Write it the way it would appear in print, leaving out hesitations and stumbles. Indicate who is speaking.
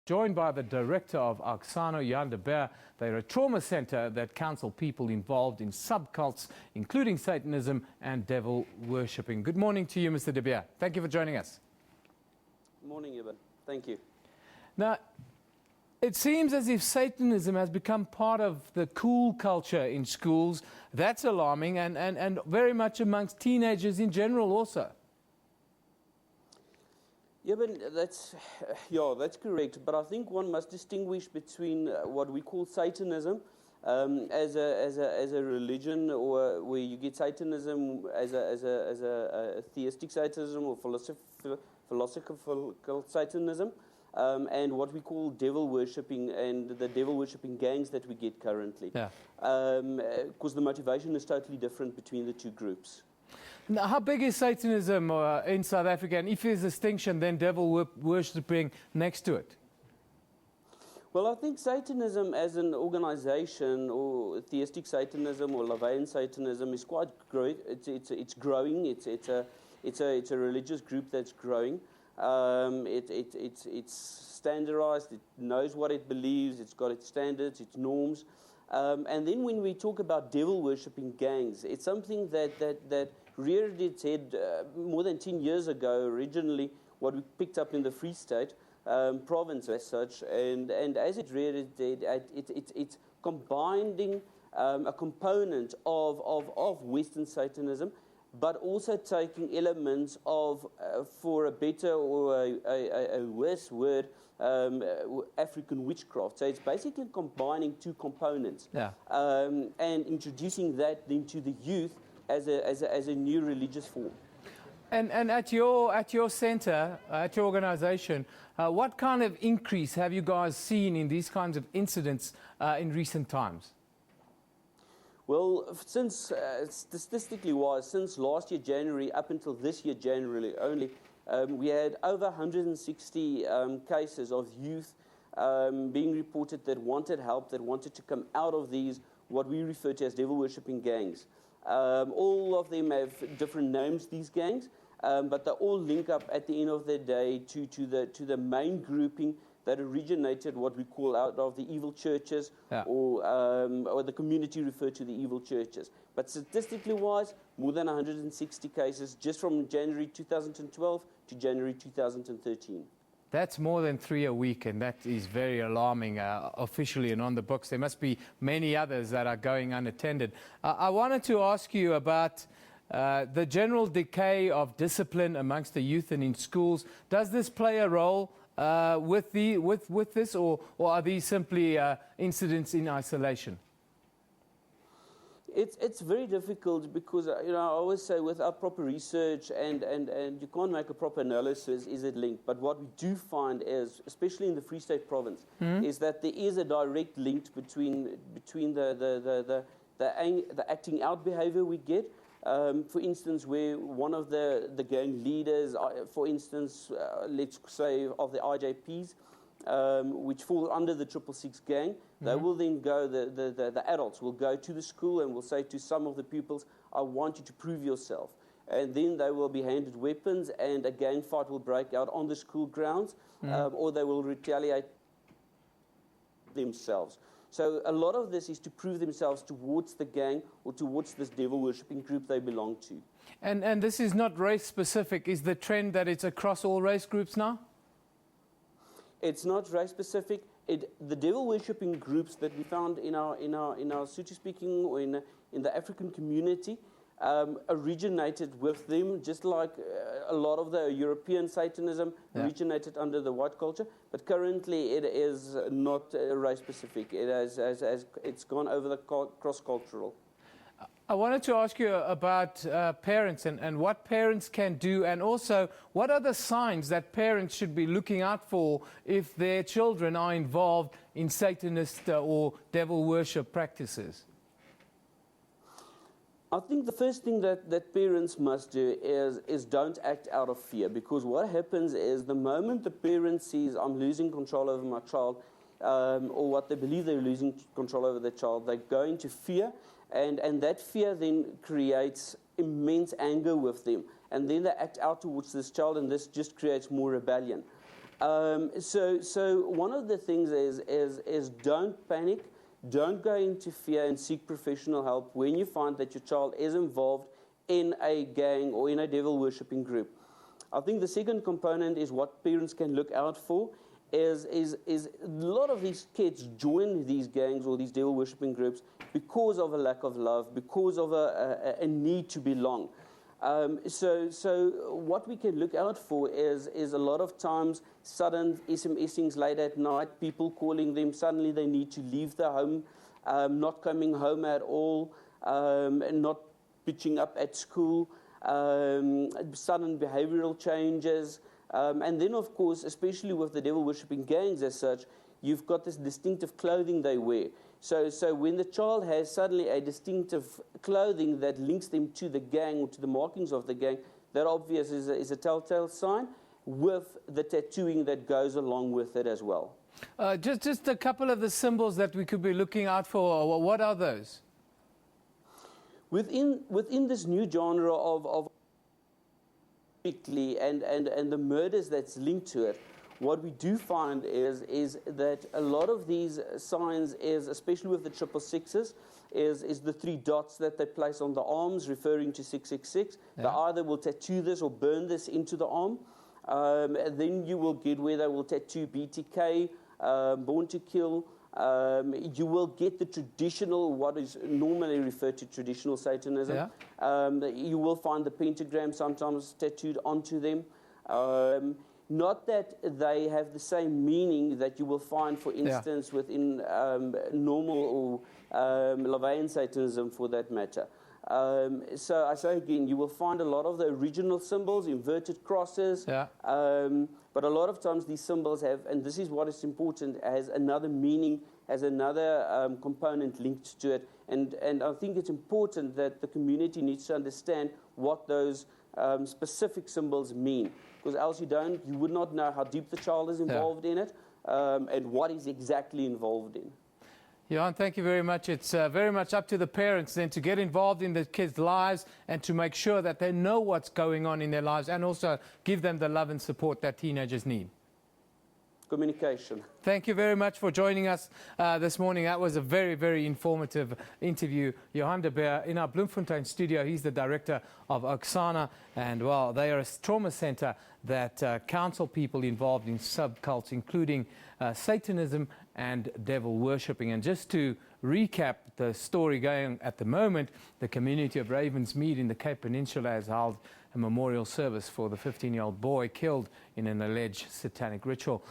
Speaker 1: Joined by the director of AUKSANO, Johan de Beer. They're a trauma center that counsel people involved in subcults, including Satanism and devil worshipping. Good morning to you, Mr. de Beer. Thank you for joining us.
Speaker 2: Good morning, Evan. Thank you.
Speaker 1: Now, it seems as if Satanism has become part of the cool culture in schools. That's alarming, and very much amongst teenagers in general also.
Speaker 2: Yeah, but that's correct. But I think one must distinguish between what we call Satanism as a religion, or where you get Satanism as a theistic Satanism or philosophical Satanism, and what we call devil worshipping and the devil worshipping gangs that we get currently.
Speaker 1: Yeah.
Speaker 2: Because the motivation is totally different between the two groups.
Speaker 1: Now, how big is Satanism in South Africa? And if there's a distinction, then devil worshipping next to it?
Speaker 2: Well, I think Satanism as an organization, or theistic Satanism or LaVeyan Satanism, is quite great. It's growing. It's a religious group that's growing. It's standardized. It knows what it believes. It's got its standards, its norms. And then when we talk about devil worshipping gangs, it's something that reared its head more than 10 years ago, originally what we picked up in the Free State province as such, and as it reared its head, it's combining a component of Western Satanism, but also taking elements of, for a better or a worse word, African witchcraft. So it's basically combining two components,
Speaker 1: yeah.
Speaker 2: And introducing that into the youth as a new religious form.
Speaker 1: And at your center, at your organization, what kind of increase have you guys seen in these kinds of incidents in recent times?
Speaker 2: Well, since statistically wise, since last year January up until this year January only, we had over 160 cases of youth being reported that wanted help, that wanted to come out of these, what we refer to as devil worshipping gangs. All of them have different names, these gangs, but they all link up at the end of the day to the main grouping that originated what we call out of the evil churches, yeah. or the community referred to the evil churches. But statistically wise, more than 160 cases just from January 2012 to January 2013.
Speaker 1: That's more than 3 a week, and that is very alarming officially and on the books. There must be many others that are going unattended. I wanted to ask you about the general decay of discipline amongst the youth and in schools. Does this play a role with this, or are these simply incidents in isolation?
Speaker 2: It's very difficult because, I always say without proper research and you can't make a proper analysis, is it linked? But what we do find is, especially in the Free State province, is that there is a direct link between the acting out behavior we get. For instance, where one of the gang leaders, for instance, let's say of the IJPs, which fall under the 666 gang, they will then go, the adults will go to the school and will say to some of the pupils, I want you to prove yourself. And then they will be handed weapons and a gang fight will break out on the school grounds, or they will retaliate themselves. So a lot of this is to prove themselves towards the gang or towards this devil worshipping group they belong to.
Speaker 1: And this is not race specific. Is the trend that it's across all race groups now?
Speaker 2: It's not race specific. The devil worshipping groups that we found in our Sotho speaking or in the African community originated with them, just like a lot of the European Satanism originated under the white culture. But currently, it is not race specific. It's gone over the cross-cultural.
Speaker 1: I wanted to ask you about parents and what parents can do, and also what are the signs that parents should be looking out for if their children are involved in Satanist or devil worship practices?
Speaker 2: I think the first thing that parents must do is don't act out of fear, because what happens is the moment the parent sees I'm losing control over my child, or what they believe they're losing control over their child, they go into fear, and that fear then creates immense anger with them, and then they act out towards this child, and this just creates more rebellion. So one of the things is don't panic, don't go into fear, and seek professional help when you find that your child is involved in a gang or in a devil worshipping group. I think the second component is what parents can look out for. Is a lot of these kids join these gangs or these devil worshipping groups because of a lack of love, because of a need to belong. So what we can look out for is a lot of times sudden SMSings late at night, people calling them, suddenly they need to leave the home, not coming home at all, not pitching up at school, sudden behavioral changes. And then, of course, especially with the devil worshipping gangs as such, you've got this distinctive clothing they wear. So when the child has suddenly a distinctive clothing that links them to the gang or to the markings of the gang, that obvious is a telltale sign, with the tattooing that goes along with it as well.
Speaker 1: Just a couple of the symbols that we could be looking out for. What are those?
Speaker 2: Within this new genre of and the murders that's linked to it, what we do find is that a lot of these signs is, especially with the 666s, is the 3 dots that they place on the arms, referring to 666. Yeah. They either will tattoo this or burn this into the arm. And then you will get where they will tattoo BTK, Born to Kill. You will get the traditional, what is normally referred to traditional Satanism. Yeah. You will find the pentagram sometimes tattooed onto them. Not that they have the same meaning that you will find, for instance, within normal or Laveyan Satanism, for that matter. So I say again, you will find a lot of the original symbols, inverted crosses, but a lot of times these symbols have, and this is what is important, has another meaning, has another component linked to it. And I think it's important that the community needs to understand what those specific symbols mean, because else you would not know how deep the child is involved in it, and what he's exactly involved in.
Speaker 1: Johan, thank you very much. It's very much up to the parents then to get involved in the kids' lives and to make sure that they know what's going on in their lives, and also give them the love and support that teenagers need.
Speaker 2: Communication.
Speaker 1: Thank you very much for joining us this morning. That was a very, very informative interview. Johan de Beer in our Bloemfontein studio. He's the director of AUKSANO, and well, they are a trauma center that counsel people involved in subcults, including Satanism and devil worshipping. And just to recap the story going at the moment, the community of Ravensmead in the Cape Peninsula has held a memorial service for the 15-year-old boy killed in an alleged satanic ritual.